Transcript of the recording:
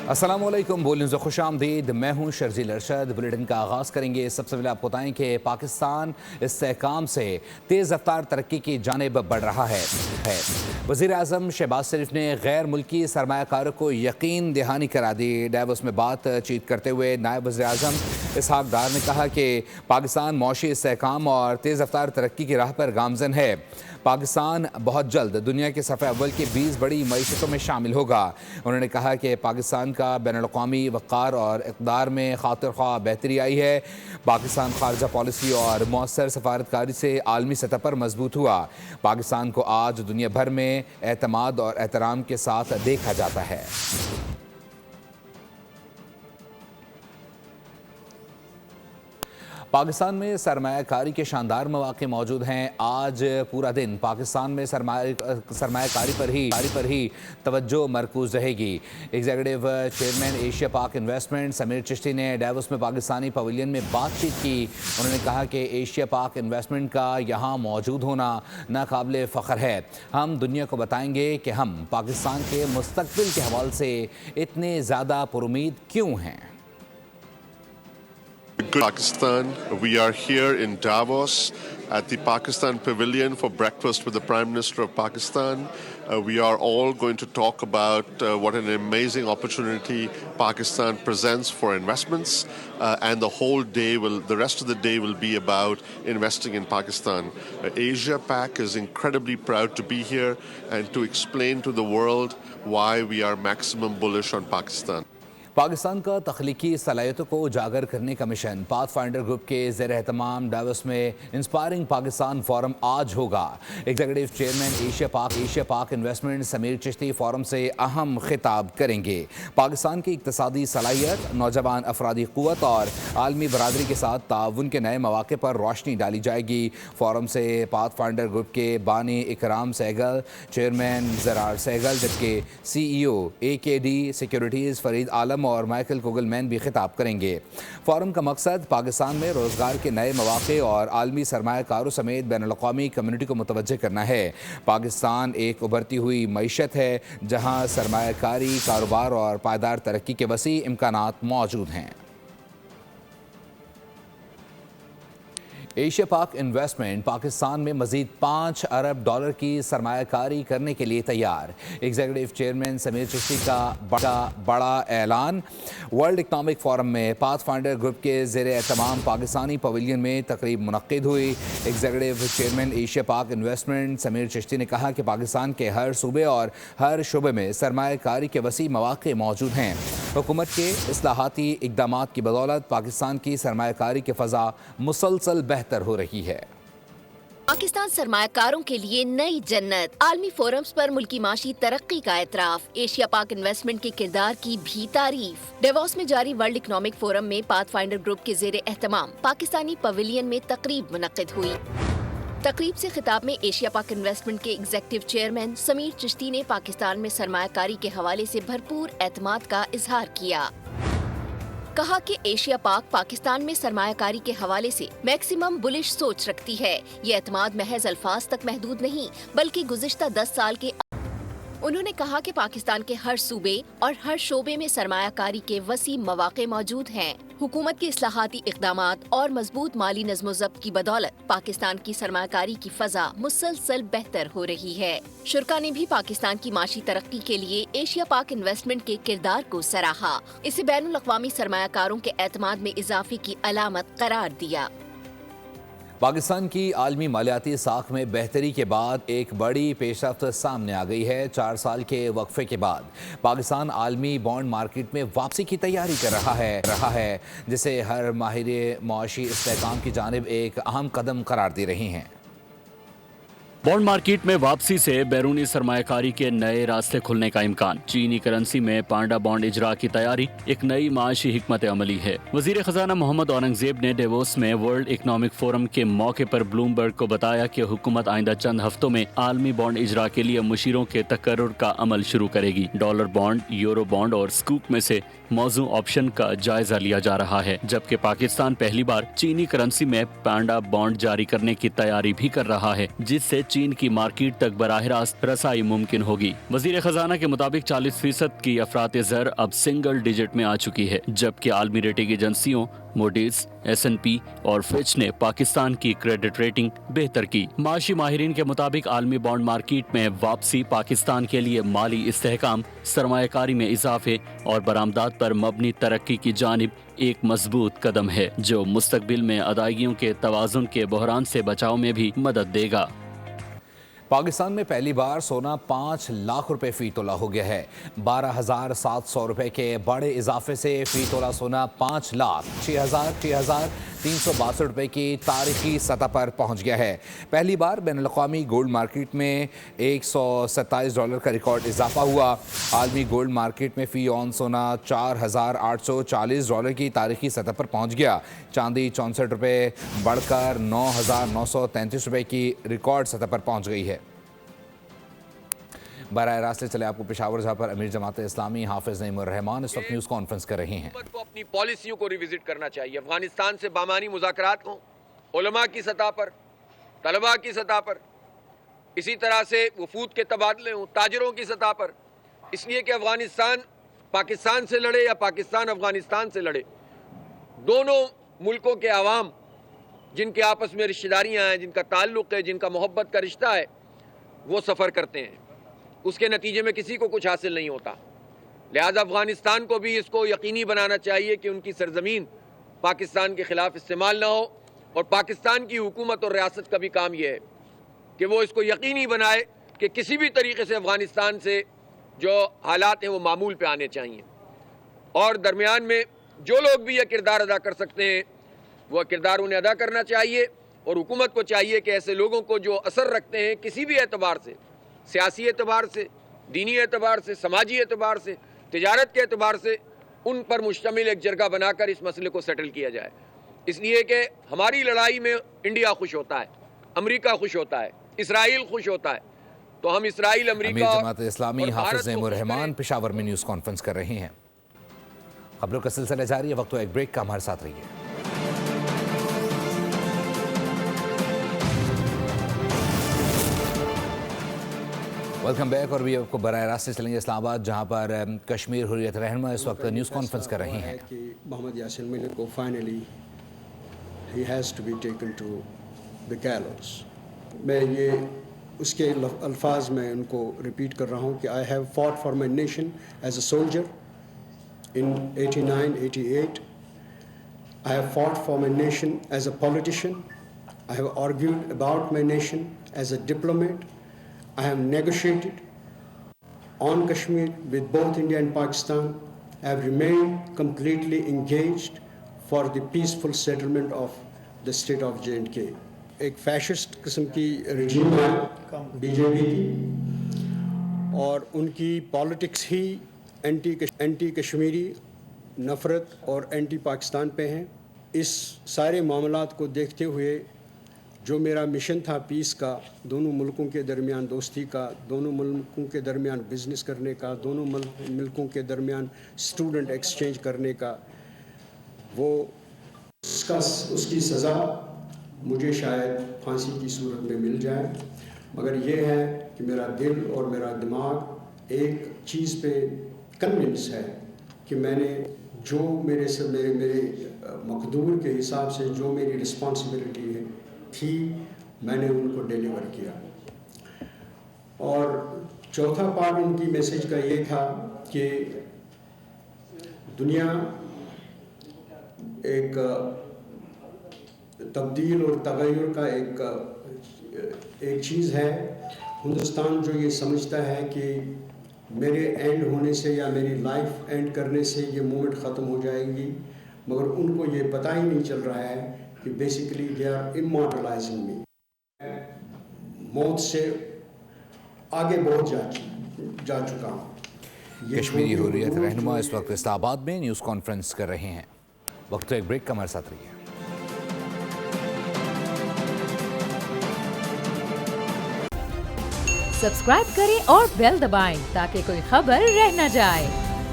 अस्सलाम वालेकुम, बोल न्यूज़ खुश आमदीद। मैं हूँ शर्जील अरशद। बुलेटिन का आगाज़ करेंगे। सबसे पहले आपको बताएं कि पाकिस्तान इस्तेहकाम से तेज़ रफ्तार तरक्की की जानिब बढ़ रहा है। वज़ीर आज़म शहबाज शरीफ ने गैर मुल्की सरमायाकारों को यकीन दहानी करा दी। डावोस में बातचीत करते हुए नायब वज़ीर आज़म इसहाक डार ने कहा कि पाकिस्तान मौशी इस्तेहकाम और तेज़ रफ्तार तरक्की की राह पर गामज़न है। पाकिस्तान बहुत जल्द दुनिया के सफ़े अव्वल की 20 बड़ी मईशतों में शामिल होगा। उन्होंने कहा कि पाकिस्तान का बैनुल-अक़वामी वक़ार और इक़्तिदार में खातिर ख्वाह बेहतरी आई है। पाकिस्तान ख़ारजा पॉलिसी और मौसर सफारतकारी से आलमी सतह पर मजबूत हुआ। पाकिस्तान को आज दुनिया भर में एतमाद और एहतराम के साथ देखा जाता है। पाकिस्तान में सरमायाकारी के शानदार मौके मौजूद हैं। आज पूरा दिन पाकिस्तान में सरमायाकारी पर ही तवज्जो मरकूज़ रहेगी। एग्जीक्यूटिव चेयरमैन एशिया पाक इन्वेस्टमेंट समीर चिश्ती ने डावोस में पाकिस्तानी पवेलियन में बातचीत की। उन्होंने कहा कि एशिया पाक इन्वेस्टमेंट का यहाँ मौजूद होना नाकाबिले फ़ख्र है। हम दुनिया को बताएंगे कि हम पाकिस्तान के मुस्तक़बिल के हवाले से इतने ज़्यादा पुरुमीद क्यों हैं। Pakistan, we are here in Davos at the Pakistan Pavilion for breakfast with the Prime Minister of Pakistan. We are all going to talk about what an amazing opportunity Pakistan presents for investments, and the rest of the day will be about investing in Pakistan. Asia Pac is incredibly proud to be here and to explain to the world why we are maximum bullish on Pakistan. Pakistan का तख्लीकी सलाहियतों को उजागर करने का mission pathfinder group के ज़ेर एहतमाम Davos में inspiring Pakistan forum आज होगा। एग्जीक्यूटिव चेयरमैन एशिया पाक इन्वेस्टमेंट समीर चिश्ती फोरम से अहम खिताब करेंगे। पाकिस्तान की इक्तसादी सलाहियत, नौजवान अफरादी क़ुव्वत और आलमी बरादरी के साथ ताउन के नए मौक़े पर रोशनी डाली जाएगी। फोरम से पाथफाइंडर ग्रुप के बानी इकराम सहगल, चेयरमैन ज़रार सहगल, जबकि CEO AKD सिक्योरिटीज़ फरीद आलम और माइकल कोगलमैन भी खिताब करेंगे। फोरम का मकसद पाकिस्तान में रोज़गार के नए मौक़े और आलमी सरमायाकारों समेत बैनुल-अक़वामी कम्युनिटी को मुतवज्जे करना है। पाकिस्तान एक उभरती हुई मईशत है जहाँ सरमायाकारी, कारोबार और पायदार तरक्की के वसी इम्कानात मौजूद हैं। एशिया पाक इन्वेस्टमेंट पाकिस्तान में मज़ीद $5 अरब की सरमायाकारी करने के लिए तैयार। एग्जीक्यूटिव चेयरमैन समीर चिश्ती का बड़ा ऐलान। वर्ल्ड इकनॉमिक फोरम में पाथफाइंडर ग्रुप के ज़ेर एहतमाम पाकिस्तानी पवेलियन में तकरीब मुनक्किद हुई। एग्जीक्यूटिव चेयरमैन एशिया पाक इन्वेस्टमेंट समीर चिश्ती ने कहा कि पाकिस्तान के हर सूबे और हर शुबे में सरमायाकारी के वसी मौक़े मौजूद हैं। हुकूमत के इस्लाहाती इक़दामात की बदौलत पाकिस्तान की सरमायाकारी की फ़ज़ा मुसलसल बेहतर हो रही है। पाकिस्तान सरमायाकारों के लिए नई जन्नत। आलमी फोरम्स पर मुल्की माशी तरक्की का एतराफ। एशिया पाक इन्वेस्टमेंट के किरदार की भी तारीफ। डेवोस में जारी वर्ल्ड इकनॉमिक फोरम में पाथफाइंडर ग्रुप के ज़ेर एहतमाम पाकिस्तानी पवेलियन में तकरीब मुनक्किद हुई। तकरीब से खिताब में एशिया पाक इन्वेस्टमेंट के एग्जीक्यूटिव चेयरमैन समीर चिश्ती ने पाकिस्तान में सरमायाकारी के हवाले से भरपूर एतमाद का इजहार किया। कहा कि एशिया पाक पाकिस्तान में सरमायाकारी के हवाले से मैक्सिमम बुलिश सोच रखती है। ये एतमाद महज अल्फाज तक महदूद नहीं बल्कि गुज़िश्ता 10 साल के। उन्होंने कहा कि पाकिस्तान के हर सूबे और हर शोबे में सरमायाकारी के वसी मौक़े मौजूद हैं। हुकूमत के इस्लाहाती इक़दामात और मजबूत माली नज़्म-ओ-ज़ब्त की बदौलत पाकिस्तान की सरमायाकारी की फ़ज़ा मुसलसल बेहतर हो रही है। शुरका ने भी पाकिस्तान की माशी तरक्की के लिए एशिया पाक इन्वेस्टमेंट के किरदार को सराहा। इसे बैनुल-अक़वामी सरमायाकारों के एतमाद में इजाफे की अलामत करार दिया। पाकिस्तान की आलमी मालियाती साख में बेहतरी के बाद एक बड़ी पेशरफ्त सामने आ गई है। 4 साल के वक्फे के बाद पाकिस्तान आलमी बॉन्ड मार्केट में वापसी की तैयारी कर रहा है जिसे हर माहिर मुआशी इस्तेहकाम की जानिब एक अहम कदम करार दे रही हैं। बॉन्ड मार्केट में वापसी से बैरूनी सरमायाकारी के नए रास्ते खुलने का इम्कान। चीनी करेंसी में पांडा बॉन्ड इजरा की तैयारी एक नई माशी हिकमत अमली है। वजीर खजाना मोहम्मद औरंगजेब ने डेवोस में वर्ल्ड इकनॉमिक फोरम के मौके पर ब्लूमबर्ग को बताया कि हुकूमत आइंदा चंद हफ्तों में आलमी बॉन्ड इजरा के लिए मुशीरों के तकर्रुर का अमल शुरू करेगी। डॉलर बॉन्ड, यूरो बॉन्ड और स्कूप में से मौजू ऑप्शन का जायजा लिया जा रहा है, जबकि पाकिस्तान पहली बार चीनी करेंसी में पांडा बॉन्ड जारी करने की तैयारी भी कर रहा है, जिससे चीन की मार्केट तक बराह रास्त रसाई मुमकिन होगी। वजीर खजाना के मुताबिक 40% की अफरात ज़र अब सिंगल डिजिट में आ चुकी है, जबकि आलमी रेटिंग एजेंसियों मूडीज, S&P और फिच ने पाकिस्तान की क्रेडिट रेटिंग बेहतर की। माशी माहिरीन के मुताबिक आलमी बॉन्ड मार्केट में वापसी पाकिस्तान के लिए माली इस्तेहकाम, सरमायाकारी में इजाफे और बरामदात पर मबनी तरक्की की जानिब एक मजबूत कदम है, जो मुस्तकबिल में अदायगियों के तवाज़ुन के बहरान से बचाव में भी मदद देगा। पाकिस्तान में पहली बार सोना 5 लाख रुपए फी तोला हो गया है। 12,700 रुपए के बड़े इजाफे से फी तोला सोना 5,06,362 रुपए की तारीखी सतह पर पहुंच गया है। पहली बार बैनुल-अक़वामी गोल्ड मार्केट में $127 का रिकॉर्ड इजाफा हुआ। आलमी गोल्ड मार्केट में फी ऑन सोना $4,840 की तारीखी सतह पर पहुंच गया। चांदी 64 रुपए बढ़कर 9,933 रुपए की रिकॉर्ड सतह पर पहुंच गई है। बराह रास्त चले आपको पेशावर, जहाँ पर अमीर जमात इस्लामी हाफिज नईमुर रहमान इस वक्त न्यूज़ कॉन्फ्रेंस कर रहे हैं। को अपनी पॉलिसियों को रिविजिट करना चाहिए। अफगानिस्तान से बामानी मुज़ाकरात हों, उलमा की सतह पर, तलबा की सतह पर, इसी तरह से वफूद के तबादले हों, ताजरों की सतह पर, इसलिए कि अफगानिस्तान पाकिस्तान से लड़े या पाकिस्तान अफगानिस्तान से लड़े, दोनों मुल्कों के आवाम जिनके आपस में रिश्तेदारियाँ हैं, जिनका ताल्लुक़ है, जिनका मोहब्बत का रिश्ता है, वो सफ़र करते हैं। उसके नतीजे में किसी को कुछ हासिल नहीं होता। लिहाजा अफगानिस्तान को भी इसको यकीनी बनाना चाहिए कि उनकी सरजमीन पाकिस्तान के ख़िलाफ़ इस्तेमाल ना हो, और पाकिस्तान की हुकूमत और रियासत का भी काम यह है कि वो इसको यकीनी बनाए कि किसी भी तरीके से अफगानिस्तान से जो हालात हैं वो मामूल पे आने चाहिए, और दरमियान में जो लोग भी यह किरदार अदा कर सकते हैं वह किरदार उन्हें अदा करना चाहिए। और हुकूमत को चाहिए कि ऐसे लोगों को जो असर रखते हैं किसी भी एतबार से, सियासी एतबार से, दीनी एतबार से, समाजी एतबार से, तिजारत के एतबार से, उन पर मुश्तमिल एक जरगा बनाकर इस मसले को सेटल किया जाए। इसलिए कि हमारी लड़ाई में इंडिया खुश होता है, अमेरिका खुश होता है, इसराइल खुश होता है, तो हम इसराइल, अमेरिका अमीर जमात इस्लामी हाफिज नईमुर रहमान पेशावर में न्यूज़ कॉन्फ्रेंस कर रहे हैं। खबरों का सिलसिला जारी है, वक्त एक ब्रेक का, हमारे साथ रहिए। Welcome back. और भी आपको बराह रास्त से चलेंगे इस्लामाबाद, जहां पर कश्मीर हुर्रियत रहनुमा इस वक्त न्यूज़ कॉन्फ्रेंस कर रहे हैं कि मोहम्मद यासिन मलिक को finally he has to be taken to the gallows. मैं ये उसके अल्फाज में उनको रिपीट कर रहा हूँ कि I have fought for my nation as a soldier in 89-88। I have fought for my nation as a politician. I have argued about my nation as a diplomat. I have negotiated on Kashmir with both India and Pakistan. I have remained completely engaged for the peaceful settlement of the state of J&K. एक fascist किस्म की रजीम है BJP की, और उनकी politics ही anti Kashmiri नफ़रत और anti Pakistan पे हैं। इस सारे मामलात को देखते हुए जो मेरा मिशन था पीस का, दोनों मुल्कों के दरमियान दोस्ती का, दोनों मुल्कों के दरमियान बिज़नेस करने का, दोनों मुल्कों के दरमियान स्टूडेंट एक्सचेंज करने का, वो उसकी सज़ा मुझे शायद फांसी की सूरत में मिल जाए। मगर ये है कि मेरा दिल और मेरा दिमाग एक चीज़ पे कन्विंस है कि मैंने जो मेरे मकदूर के हिसाब से जो मेरी रिस्पॉन्सिबिलिटी है थी, मैंने उनको डिलीवर किया। और चौथा पार्ट उनकी मैसेज का ये था कि दुनिया एक तब्दील और तगय्युर का एक चीज़ है। हिंदुस्तान जो ये समझता है कि मेरे एंड होने से या मेरी लाइफ एंड करने से ये मूवमेंट ख़त्म हो जाएगी, मगर उनको ये पता ही नहीं चल रहा है कि बेसिकली दे आर इमॉर्टलाइजिंग मी। मौत से आगे बहुत जा चुका हूँ। कश्मीरी हुर्रियत रहनुमा इस वक्त इस्लामाबाद में न्यूज़ कॉन्फ्रेंस कर रहे हैं। वक्त एक ब्रेक का, हमारे साथ रहिए। सब्सक्राइब करें और बेल दबाएं ताकि कोई खबर रह न जाए।